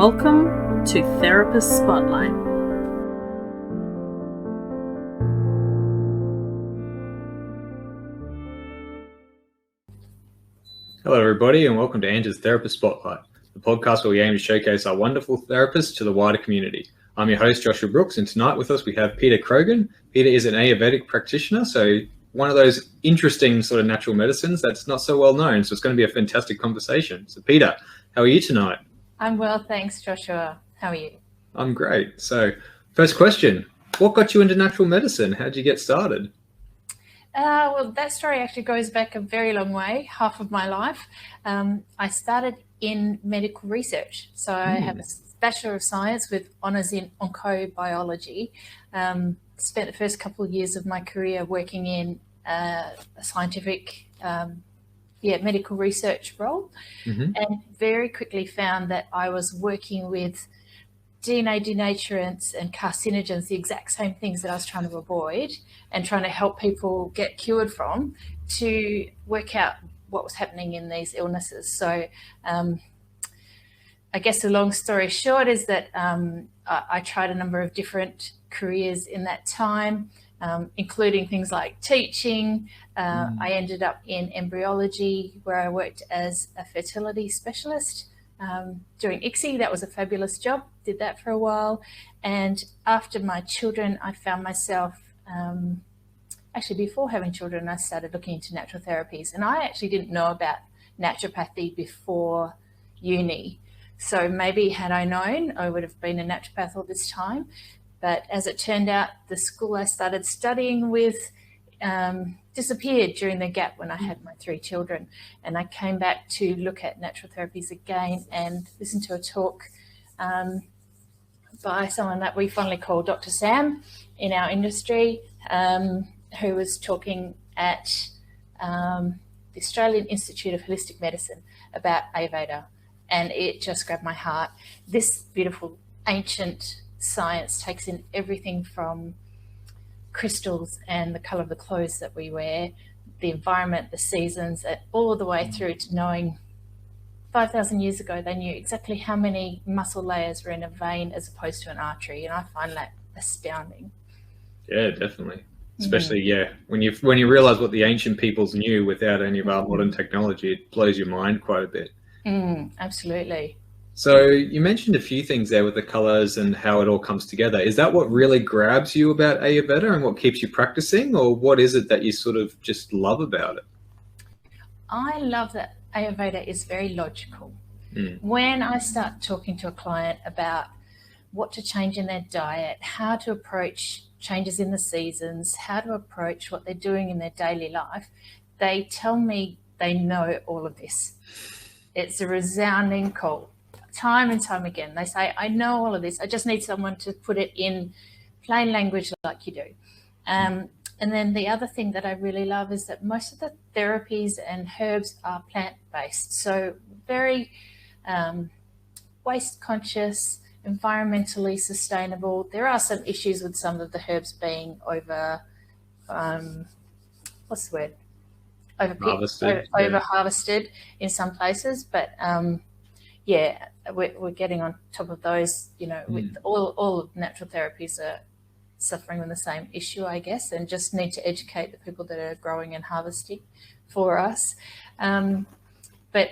Welcome to Therapist Spotlight. Hello everybody and welcome to Andrew's Therapist Spotlight, the podcast where we aim to showcase our wonderful therapists to the wider community. I'm your host Joshua Brooks, and tonight with us we have Peta Crogan. Peta is an Ayurvedic practitioner, so one of those interesting sort of natural medicines that's not so well known, so it's going to be a fantastic conversation. So Peta, how are you tonight? I'm well, thanks Joshua. How are you? I'm great. So first question, what got you into natural medicine? How did you get started? Well, that story actually goes back a very long way, half of my life. I started in medical research. So I have a Bachelor of Science with honours in oncobiology. Spent the first couple of years of my career working in a scientific medical research role, and very quickly found that I was working with DNA denaturants and carcinogens, the exact same things that I was trying to avoid and trying to help people get cured from, to work out what was happening in these illnesses. So I guess the long story short is that I tried a number of different careers in that time, including things like teaching. I ended up in embryology, where I worked as a fertility specialist, doing ICSI. That was a fabulous job, did that for a while. And after my children, I found myself, actually before having children, I started looking into natural therapies. And I actually didn't know about naturopathy before uni. So maybe had I known, I would have been a naturopath all this time. But as it turned out, the school I started studying with disappeared during the gap when I had my 3 children. And I came back to look at natural therapies again and listened to a talk by someone that we fondly call Dr. Sam in our industry, who was talking at the Australian Institute of Holistic Medicine about Ayurveda. And it just grabbed my heart. This beautiful ancient science takes in everything from crystals and the colour of the clothes that we wear, the environment, the seasons, all the way through to knowing 5,000 years ago they knew exactly how many muscle layers were in a vein as opposed to an artery, and I find that astounding. Yeah, definitely. Especially, when you realise what the ancient peoples knew without any of our modern technology, it blows your mind quite a bit. Absolutely. So you mentioned a few things there with the colours and how it all comes together. Is that what really grabs you about Ayurveda and what keeps you practicing, or what is it that you sort of just love about it? I love that Ayurveda is very logical. When I start talking to a client about what to change in their diet, how to approach changes in the seasons, how to approach what they're doing in their daily life, they tell me they know all of this. It's a resounding call. Time and time again, they say, I know all of this. I just need someone to put it in plain language like you do. And then the other thing that I really love is that most of the therapies and herbs are plant-based. So very waste conscious, environmentally sustainable. There are some issues with some of the herbs being over, over-harvested in some places, but we're getting on top of those, with all of natural therapies are suffering from the same issue, I guess, and just need to educate the people that are growing and harvesting for us. But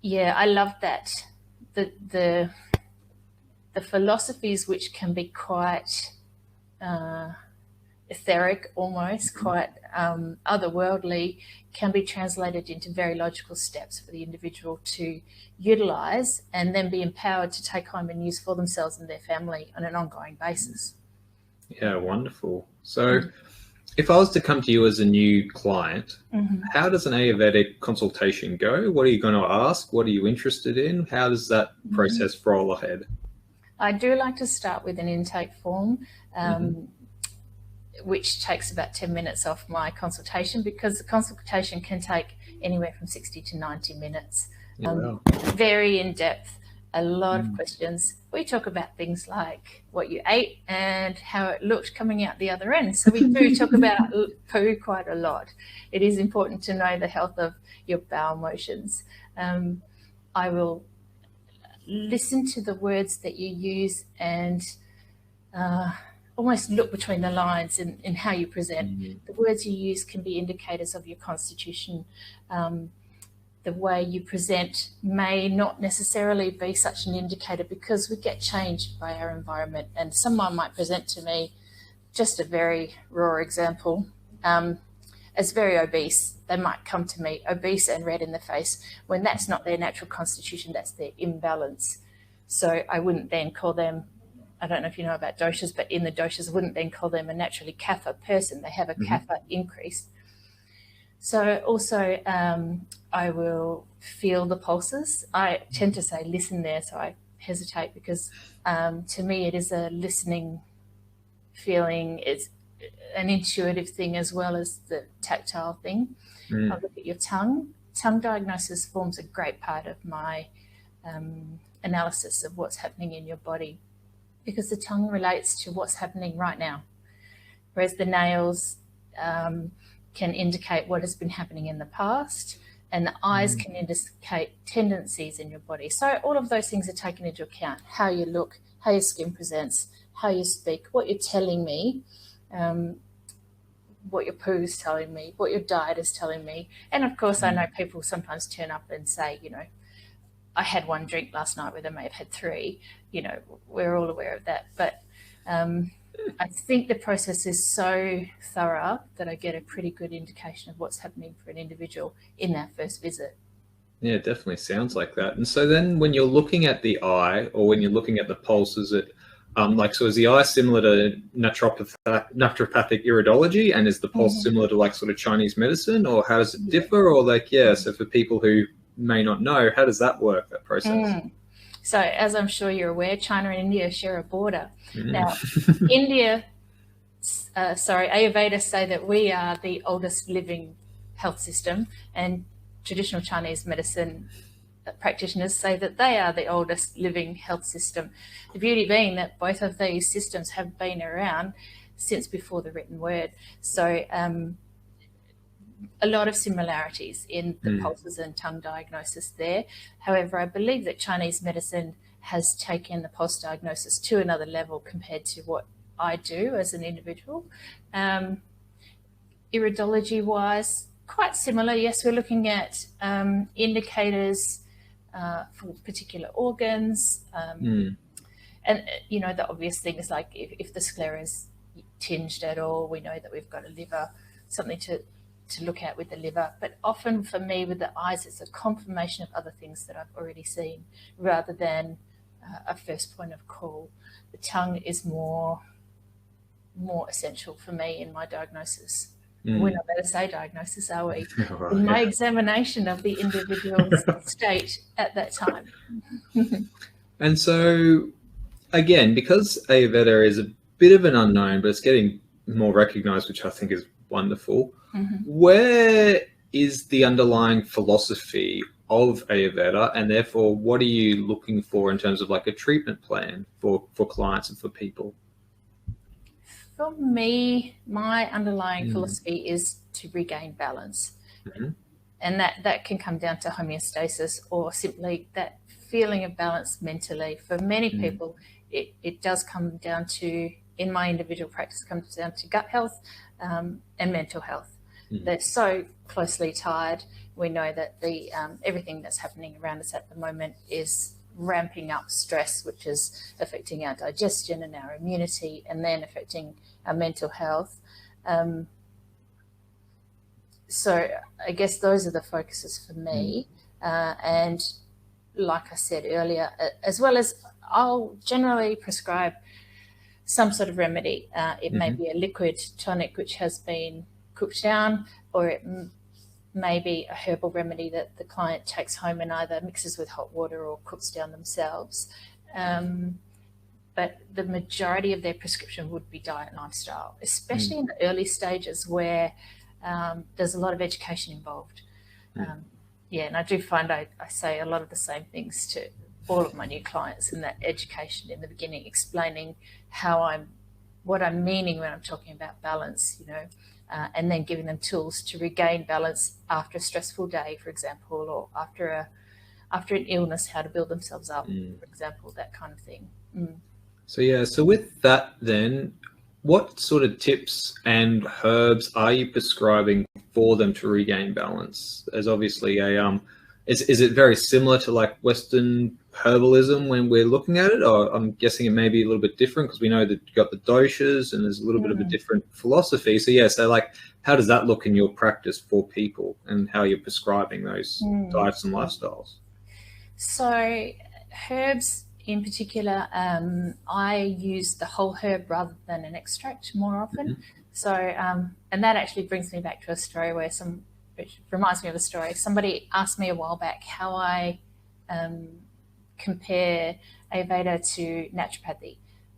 I love that the philosophies, which can be quite etheric, almost quite otherworldly, can be translated into very logical steps for the individual to utilize and then be empowered to take home and use for themselves and their family on an ongoing basis. Yeah, wonderful. So if I was to come to you as a new client, how does an Ayurvedic consultation go? What are you going to ask? What are you interested in? How does that process roll ahead? I do like to start with an intake form, which takes about 10 minutes off my consultation, because the consultation can take anywhere from 60 to 90 minutes. Very in-depth, a lot of questions. We talk about things like what you ate and how it looked coming out the other end. So we do talk about poo quite a lot. It is important to know the health of your bowel motions. I will listen to the words that you use and almost look between the lines in how you present. The words you use can be indicators of your constitution. The way you present may not necessarily be such an indicator, because we get changed by our environment. And someone might present to me, just a very raw example, as very obese. They might come to me obese and red in the face, when that's not their natural constitution, that's their imbalance. So I wouldn't then call them, I don't know if you know about doshas, but in the doshas, I wouldn't then call them a naturally kapha person. They have a kapha increase. So also I will feel the pulses. I tend to say listen there, so I hesitate, because to me it is a listening feeling. It's an intuitive thing as well as the tactile thing. I look at your tongue. Tongue diagnosis forms a great part of my analysis of what's happening in your body, because the tongue relates to what's happening right now, whereas the nails can indicate what has been happening in the past, and the eyes can indicate tendencies in your body. So all of those things are taken into account: how you look, how your skin presents, how you speak, what you're telling me, what your poo is telling me, what your diet is telling me. And of course, I know people sometimes turn up and say, you know, I had one drink last night where they may have had three. You know, we're all aware of that. But I think the process is so thorough that I get a pretty good indication of what's happening for an individual in that first visit. Yeah, it definitely sounds like that. And so then when you're looking at the eye, or when you're looking at the pulse, is it so is the eye similar to naturopathic iridology, and is the pulse similar to like sort of Chinese medicine, or how does it differ? Or like, so for people who may not know, how does that work, that process? So as I'm sure you're aware, China and India share a border. Now, Ayurveda say that we are the oldest living health system, and traditional Chinese medicine practitioners say that they are the oldest living health system. The beauty being that both of these systems have been around since before the written word. So a lot of similarities in the pulses and tongue diagnosis there. However, I believe that Chinese medicine has taken the pulse diagnosis to another level compared to what I do as an individual. Iridology wise, quite similar. Yes, we're looking at indicators for particular organs. And, you know, the obvious things like if the sclera is tinged at all, we know that we've got a liver, something to look at with the liver. But often for me with the eyes, it's a confirmation of other things that I've already seen rather than a first point of call. The tongue is more essential for me in my diagnosis. We're not going to say diagnosis, are we? Right, in my examination of the individual's state at that time. And so, again, because Ayurveda is a bit of an unknown, but it's getting more recognized, which I think is wonderful. Where is the underlying philosophy of Ayurveda, and therefore what are you looking for in terms of like a treatment plan for clients and for people? For me, my underlying philosophy is to regain balance. And that can come down to homeostasis, or simply that feeling of balance mentally. For many people, it does come down to, in my individual practice, comes down to gut health and mental health. They're so closely tied. We know that the everything that's happening around us at the moment is ramping up stress, which is affecting our digestion and our immunity, and then affecting our mental health. So I guess those are the focuses for me. And like I said earlier, as well as I'll generally prescribe some sort of remedy. It may be a liquid tonic which has been cooked down, or it may be a herbal remedy that the client takes home and either mixes with hot water or cooks down themselves. But the majority of their prescription would be diet and lifestyle, especially in the early stages where there's a lot of education involved. And I do find I say a lot of the same things to all of my new clients in that education in the beginning, explaining what I'm meaning when I'm talking about balance, you know, and then giving them tools to regain balance after a stressful day, for example, or after after an illness, how to build themselves up, for example, that kind of thing. So with that then, what sort of tips and herbs are you prescribing for them to regain balance? There's obviously is it very similar to like Western herbalism when we're looking at it? Or I'm guessing it may be a little bit different because we know that you've got the doshas and there's a little bit of a different philosophy. So like how does that look in your practice for people and how you're prescribing those diets and lifestyles? So herbs in particular, I use the whole herb rather than an extract more often. So, and that actually brings me back to a story which reminds me of a story. Somebody asked me a while back how I compare Ayurveda to naturopathy.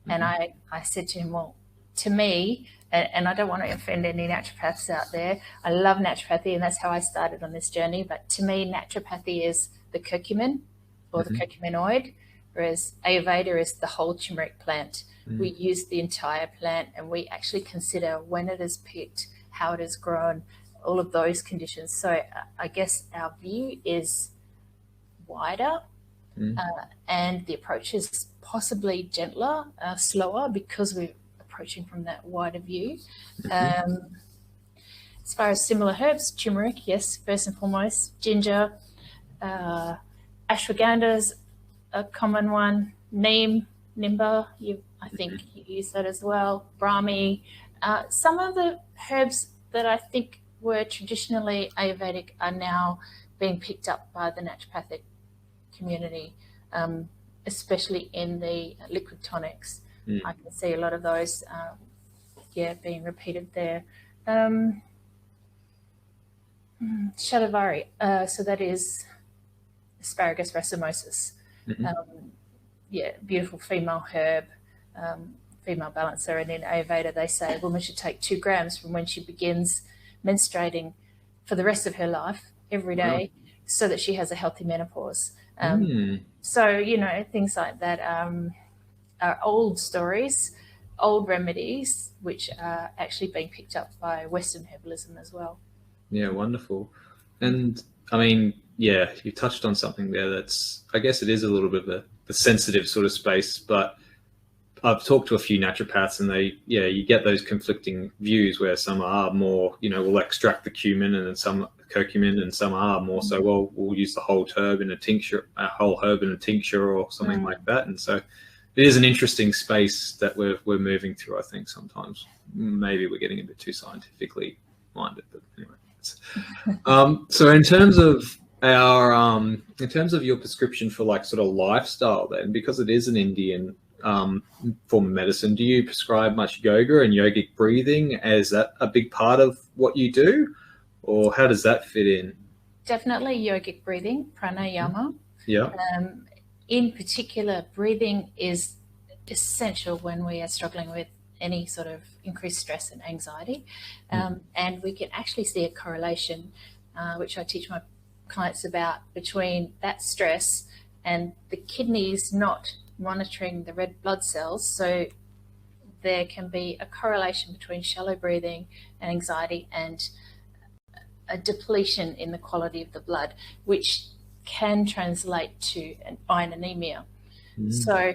And I said to him, well, to me, and I don't want to offend any naturopaths out there, I love naturopathy and that's how I started on this journey. But to me, naturopathy is the curcumin or the curcuminoid, whereas Ayurveda is the whole turmeric plant. We use the entire plant and we actually consider when it is picked, how it is grown, all of those conditions. So I guess our view is wider and the approach is possibly gentler, slower, because we're approaching from that wider view. As far as similar herbs, turmeric, yes, first and foremost, ginger, ashwagandha's a common one, neem, nimba, I think you use that as well, brahmi. Some of the herbs that I think were traditionally Ayurvedic are now being picked up by the naturopathic community, especially in the liquid tonics. I can see a lot of those, being repeated there. Shatavari, so that is asparagus racemosus. Beautiful female herb, female balancer. And in Ayurveda, they say a woman should take 2 grams from when she begins menstruating for the rest of her life, every day, so that she has a healthy menopause. So, things like that are old stories, old remedies, which are actually being picked up by Western herbalism as well. Yeah, wonderful. And I mean, you touched on something there that's, I guess it is a little bit of the sensitive sort of space, but I've talked to a few naturopaths and you get those conflicting views where some are more, will extract the cumin and then some curcumin, and some are more so, well, we'll use the whole herb in a tincture, or something like that. And so it is an interesting space that we're moving through, I think sometimes. Maybe we're getting a bit too scientifically minded, but anyway. So in terms of your prescription for like sort of lifestyle then, because it is an Indian form of medicine, do you prescribe much yoga and yogic breathing? Is that a big part of what you do, or how does that fit in? Definitely yogic breathing, pranayama. Yeah. In particular, breathing is essential when we are struggling with any sort of increased stress and anxiety. And we can actually see a correlation, which I teach my clients about, between that stress and the kidneys not monitoring the red blood cells. So there can be a correlation between shallow breathing and anxiety and a depletion in the quality of the blood, which can translate to an iron anemia. So,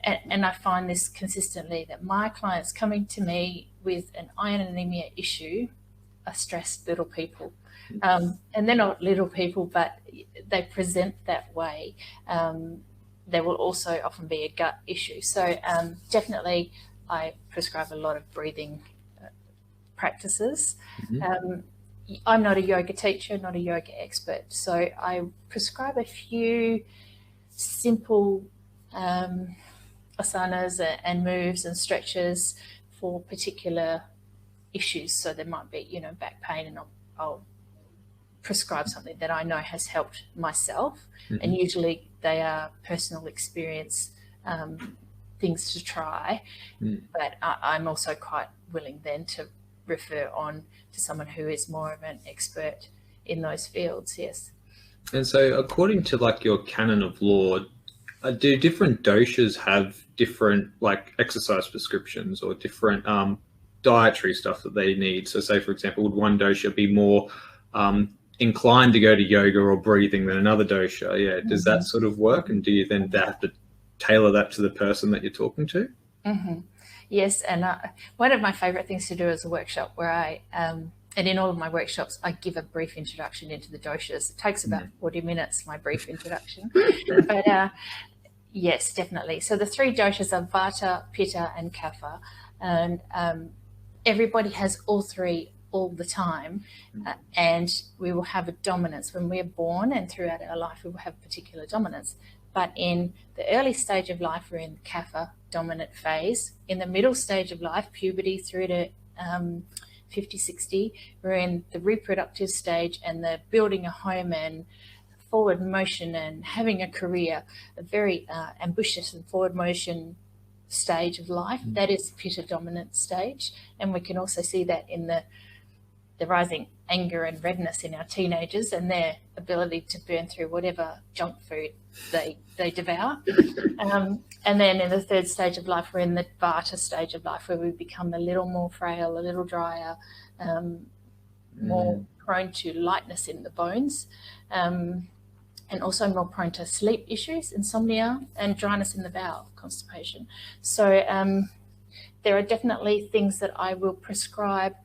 and I find this consistently, that my clients coming to me with an iron anemia issue are stressed little people. And they're not little people, but they present that way. There will also often be a gut issue. So definitely I prescribe a lot of breathing practices. I'm not a yoga teacher, not a yoga expert, so I prescribe a few simple asanas and moves and stretches for particular issues. So there might be, back pain, and I'll prescribe something that I know has helped myself. And usually they are personal experience things to try. But I'm also quite willing then to refer on to someone who is more of an expert in those fields. Yes. And so according to like your canon of law, do different doshas have different like exercise prescriptions or different dietary stuff that they need? So say, for example, would one dosha be more inclined to go to yoga or breathing than another dosha. Yeah, does that sort of work? And do you then have to tailor that to the person that you're talking to? Yes, and one of my favorite things to do is a workshop where I, and in all of my workshops, I give a brief introduction into the doshas. It takes about 40 minutes, my brief introduction. But yes, definitely. So the 3 doshas are Vata, Pitta, and Kapha. And everybody has all 3 all the time. And we will have a dominance. When we're born and throughout our life, we will have particular dominance. But in the early stage of life, we're in the Kapha dominant phase. In the middle stage of life, puberty through to 50, 60, we're in the reproductive stage and the building a home and forward motion and having a career, a very ambitious and forward motion stage of life. That is Pitta dominant stage. And we can also see that in the rising anger and redness in our teenagers and their ability to burn through whatever junk food they devour. And then in the 3rd stage of life, we're in the Vata stage of life where we become a little more frail, a little drier, more prone to lightness in the bones, and also more prone to sleep issues, insomnia, and dryness in the bowel, constipation. So there are definitely things that I will prescribe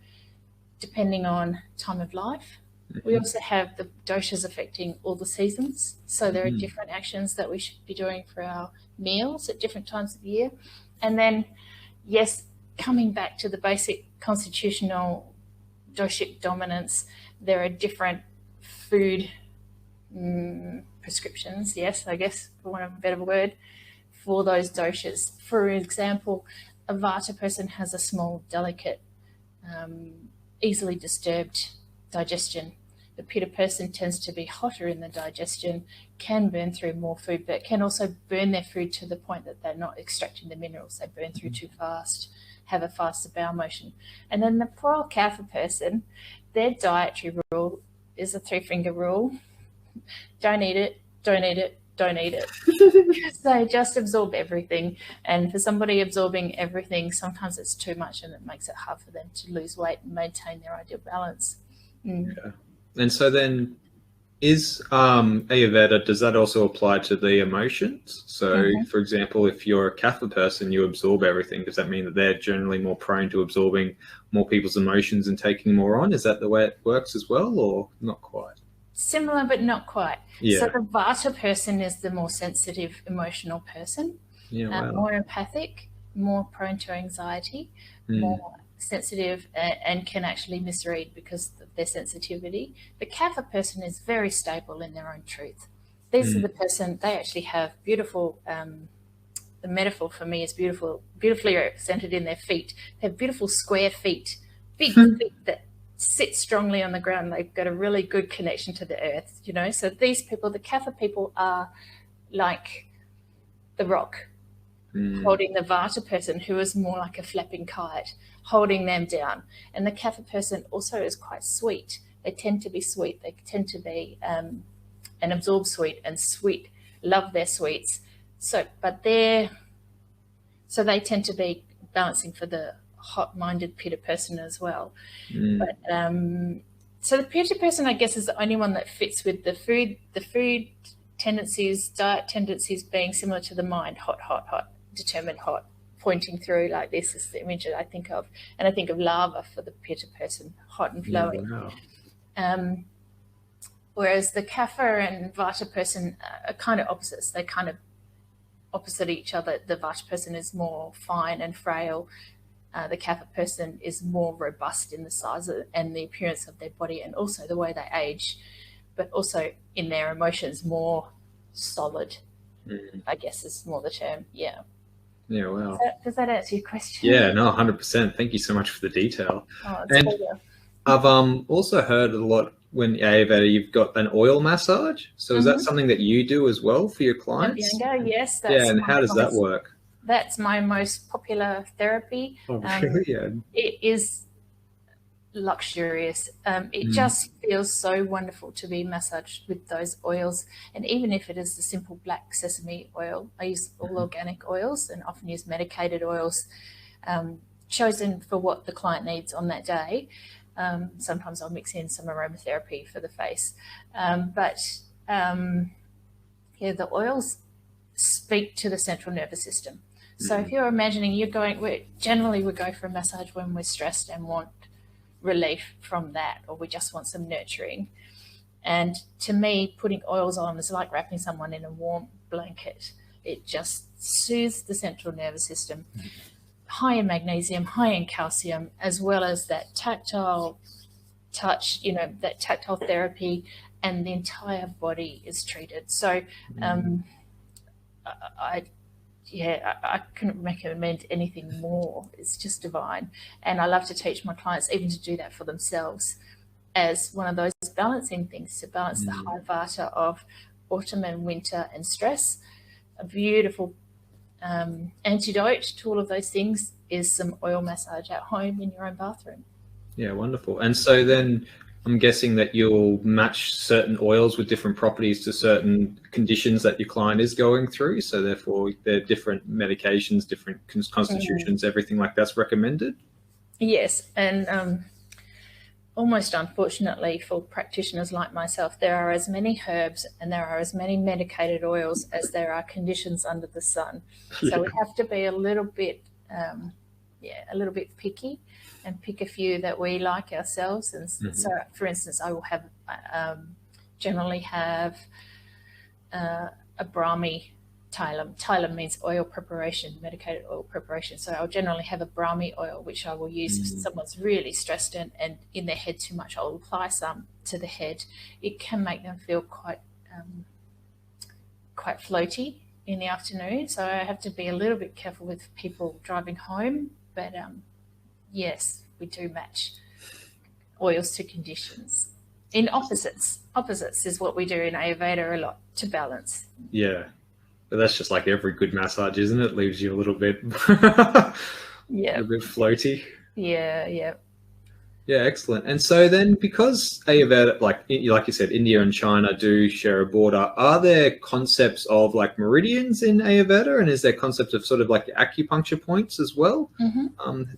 depending on time of life. We also have the doshas affecting all the seasons. So there are different actions that we should be doing for our meals at different times of the year. And then, yes, coming back to the basic constitutional doshic dominance, there are different food prescriptions, yes, I guess, for want of a better word, for those doshas. For example, a Vata person has a small, delicate, easily disturbed digestion. The Pitta person tends to be hotter in the digestion, can burn through more food, but can also burn their food to the point that they're not extracting the minerals. They burn through too fast, have a faster bowel motion. And then the poor old Kapha person, their dietary rule is a 3-finger rule. Don't eat it, don't eat it, don't eat it. Because they just absorb everything. And for somebody absorbing everything, sometimes it's too much and it makes it hard for them to lose weight and maintain their ideal balance. Yeah. And so then is Ayurveda, does that also apply to the emotions? So for example, if you're a Kapha person, you absorb everything. Does that mean that they're generally more prone to absorbing more people's emotions and taking more on? Is that the way it works as well, or not quite? Similar, but not quite. Yeah. So the Vata person is the more sensitive, emotional person, more empathic, more prone to anxiety, more sensitive, and can actually misread because of their sensitivity. The Kapha person is very stable in their own truth. These are the person, they actually have beautiful, the metaphor for me is beautifully represented in their feet. They have beautiful square feet, big feet that sit strongly on the ground. They've got a really good connection to the earth, you know. So these people, the Kapha people, are like the rock, holding the Vata person, who is more like a flapping kite, holding them down. And the Kapha person also is quite sweet. They tend to be sweet. They tend to be and absorb sweet and sweet, love their sweets. So they tend to be balancing for the hot-minded Pitta person as well. But so the Pitta person, I guess, is the only one that fits with the food tendencies, diet tendencies being similar to the mind, hot, hot, hot, determined hot, pointing through like this is the image that I think of. And I think of lava for the Pitta person, hot and flowing. Wow. Whereas the Kapha and Vata person are kind of opposites. They kind of opposite each other. The Vata person is more fine and frail. The Kapha person is more robust in the size and the appearance of their body, and also the way they age, but also in their emotions more solid, I guess is more the term. Yeah. Yeah, wow. Does that answer your question? Yeah, no, 100%. Thank you so much for the detail. Oh, it's and I've also heard a lot when Ayurveda, you've got an oil massage. So is that something that you do as well for your clients? Yes. Yeah, and how does that work? That's my most popular therapy. Oh, really? Yeah. It is luxurious. It just feels so wonderful to be massaged with those oils. And even if it is the simple black sesame oil, I use all organic oils and often use medicated oils chosen for what the client needs on that day. Sometimes I'll mix in some aromatherapy for the face. The oils speak to the central nervous system. So if you're imagining we go for a massage when we're stressed and want relief from that, or we just want some nurturing. And to me, putting oils on is like wrapping someone in a warm blanket. It just soothes the central nervous system. High in magnesium, high in calcium, as well as that tactile touch, that tactile therapy, and the entire body is treated. So I couldn't recommend anything more. It's just divine. And I love to teach my clients even to do that for themselves as one of those balancing things, to balance the high vata of autumn and winter and stress. A beautiful antidote to all of those things is some oil massage at home in your own bathroom. Yeah, wonderful. And so then I'm guessing that you'll match certain oils with different properties to certain conditions that your client is going through. So therefore, they're different medications, different constitutions, everything like that's recommended? Yes. And almost unfortunately for practitioners like myself, there are as many herbs and there are as many medicated oils as there are conditions under the sun. So we have to be a little bit picky and pick a few that we like ourselves. And so, for instance, I will generally have a Brahmi Tylum. Tylum means oil preparation, medicated oil preparation. So I'll generally have a Brahmi oil, which I will use if someone's really stressed and in their head too much. I'll apply some to the head. It can make them feel quite floaty in the afternoon. So I have to be a little bit careful with people driving home. But yes, we do match oils to conditions. In opposites is what we do in Ayurveda a lot, to balance. Yeah. But that's just like every good massage, isn't it? Leaves you a little bit, a bit floaty. Yeah. Yeah, excellent. And so then, because Ayurveda, like you said, India and China do share a border, are there concepts of like meridians in Ayurveda, and is there concepts of sort of like acupuncture points as well?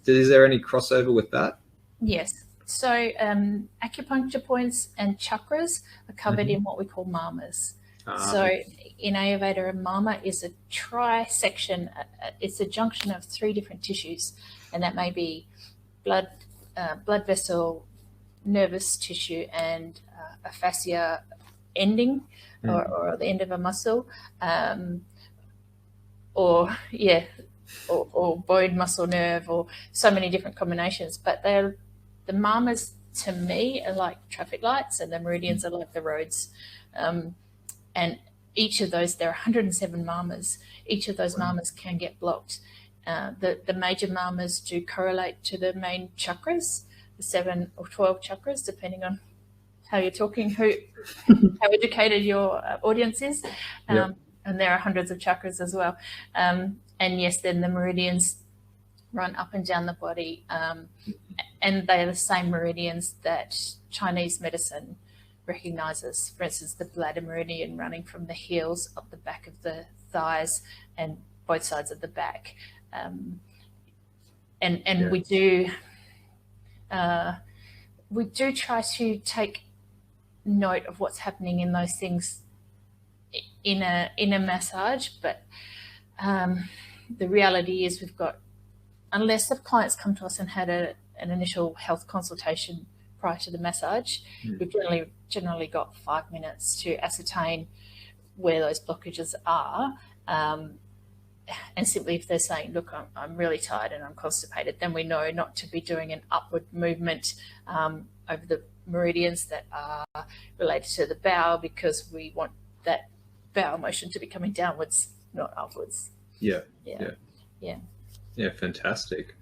Is there any crossover with that? Yes. So acupuncture points and chakras are covered in what we call mamas. So in Ayurveda, a mama is a trisection. It's a junction of 3 different tissues, and that may be blood vessel, nervous tissue, and a fascia ending, or the end of a muscle, or bone, muscle, nerve, or so many different combinations. But the mamas, to me, are like traffic lights, and the meridians are like the roads. And each of those, there are 107 mamas. Each of those mamas can get blocked. The major mamas do correlate to the main chakras, the 7 or 12 chakras, depending on how you're talking, how educated your audience is. And there are hundreds of chakras as well. And yes, then the meridians run up and down the body. And they are the same meridians that Chinese medicine recognizes. For instance, the bladder meridian running from the heels up the back of the thighs and both sides of the back. We do try to take note of what's happening in those things in a massage, but the reality is unless the clients come to us and had an initial health consultation prior to the massage, we've generally got 5 minutes to ascertain where those blockages are. And simply if they're saying, look, I'm really tired and I'm constipated, then we know not to be doing an upward movement over the meridians that are related to the bowel, because we want that bowel motion to be coming downwards, not upwards. Yeah, fantastic.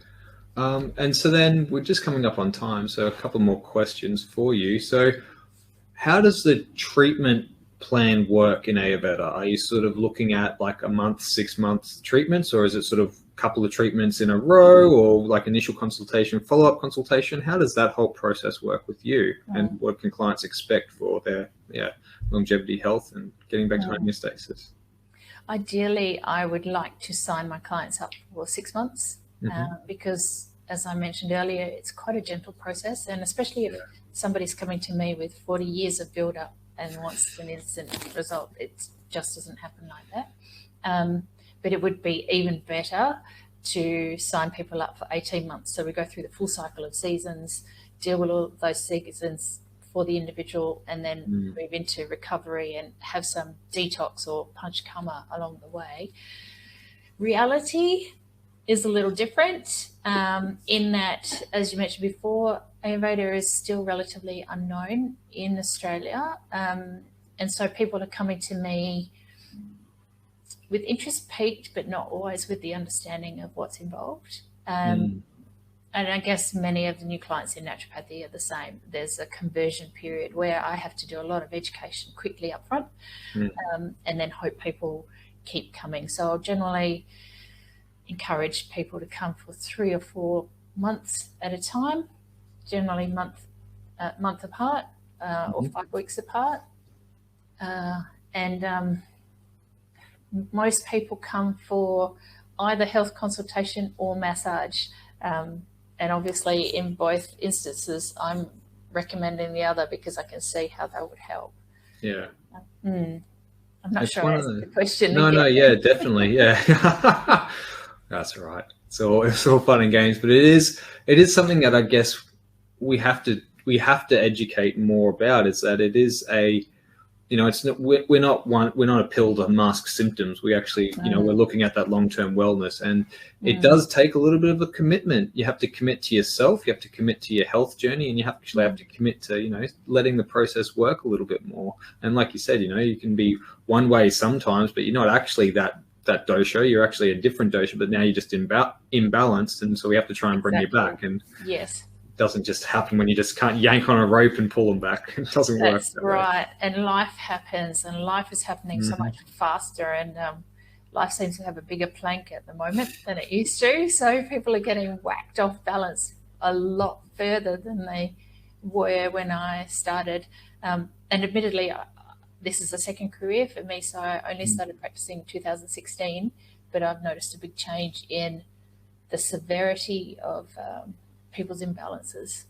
And so then we're just coming up on time, so a couple more questions for you. So how does the treatment plan work in Ayurveda? Are you sort of looking at like a month, 6 month treatments, or is it sort of a couple of treatments in a row, or like initial consultation, follow-up consultation? How does that whole process work with you? And what can clients expect for their longevity, health, and getting back to homeostasis? Ideally, I would like to sign my clients up for 6 months, because as I mentioned earlier, it's quite a gentle process, and especially if somebody's coming to me with 40 years of build-up and wants an instant result, it just doesn't happen like that. But it would be even better to sign people up for 18 months. So we go through the full cycle of seasons, deal with all those seasons for the individual, and then move into recovery and have some detox or panchkarma along the way. Reality is a little different in that, as you mentioned before, Ayurveda is still relatively unknown in Australia. And so people are coming to me with interest peaked, but not always with the understanding of what's involved. And I guess many of the new clients in naturopathy are the same. There's a conversion period where I have to do a lot of education quickly up front, and then hope people keep coming. So I'll generally encourage people to come for 3 or 4 months at a time, generally month apart, or 5 weeks apart. And most people come for either health consultation or massage. And obviously in both instances, I'm recommending the other because I can see how that would help. Yeah. I'm not sure I answered the question. No, yeah, definitely. Yeah. That's all right. So it's all fun and games, but it is something that I guess we have to educate more about, is that it is we're not a pill to mask symptoms. We actually, we're looking at that long-term wellness, and it does take a little bit of a commitment. You have to commit to yourself, you have to commit to your health journey, and you have to commit to, letting the process work a little bit more. And like you said, you can be one way sometimes, but you're not actually that dosha, you're actually a different dosha, but now you're just imbalanced, and so we have to try and bring you back. And yes, doesn't just happen when you just can't yank on a rope and pull them back. It doesn't work. That's right. And life happens, and life is happening so much faster, and life seems to have a bigger plank at the moment than it used to. So people are getting whacked off balance a lot further than they were when I started. And admittedly, this is a second career for me, so I only started practicing in 2016, but I've noticed a big change in the severity of people's imbalances.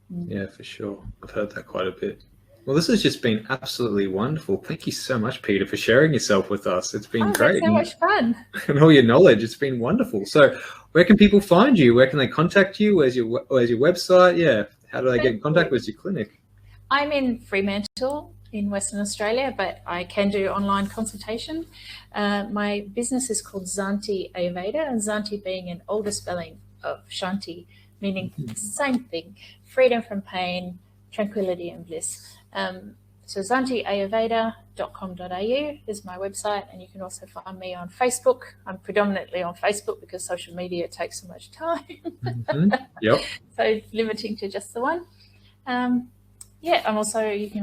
Yeah, for sure. I've heard that quite a bit. Well, this has just been absolutely wonderful. Thank you so much, Peta, for sharing yourself with us. It's been great. It's so much fun. And all your knowledge. It's been wonderful. So where can people find you? Where can they contact you? Where's your website? Yeah. How do they get in contact with your clinic? I'm in Fremantle in Western Australia, but I can do online consultation. My business is called Zanti Ayurveda, and Zanti being an older spelling of Shanti, meaning the same thing, freedom from pain, tranquility and bliss. So zantiayurveda.com.au is my website, and you can also find me on Facebook. I'm predominantly on Facebook because social media takes so much time. Yep. So limiting to just the one. You can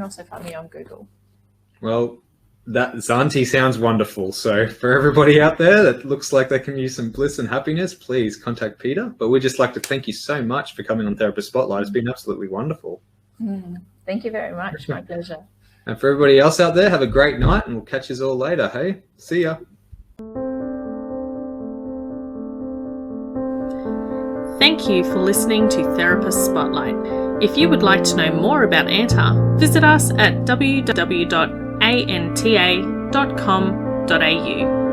also find me on Google. Well, that Zanti sounds wonderful. So for everybody out there that looks like they can use some bliss and happiness, please contact Peta. But we'd just like to thank you so much for coming on Therapist Spotlight. It's been absolutely wonderful. Thank you very much. My pleasure. And for everybody else out there, have a great night, and we'll catch you all later. Hey, see ya. Thank you for listening to Therapist Spotlight. If you would like to know more about ANTA, visit us at www.anta.com.au.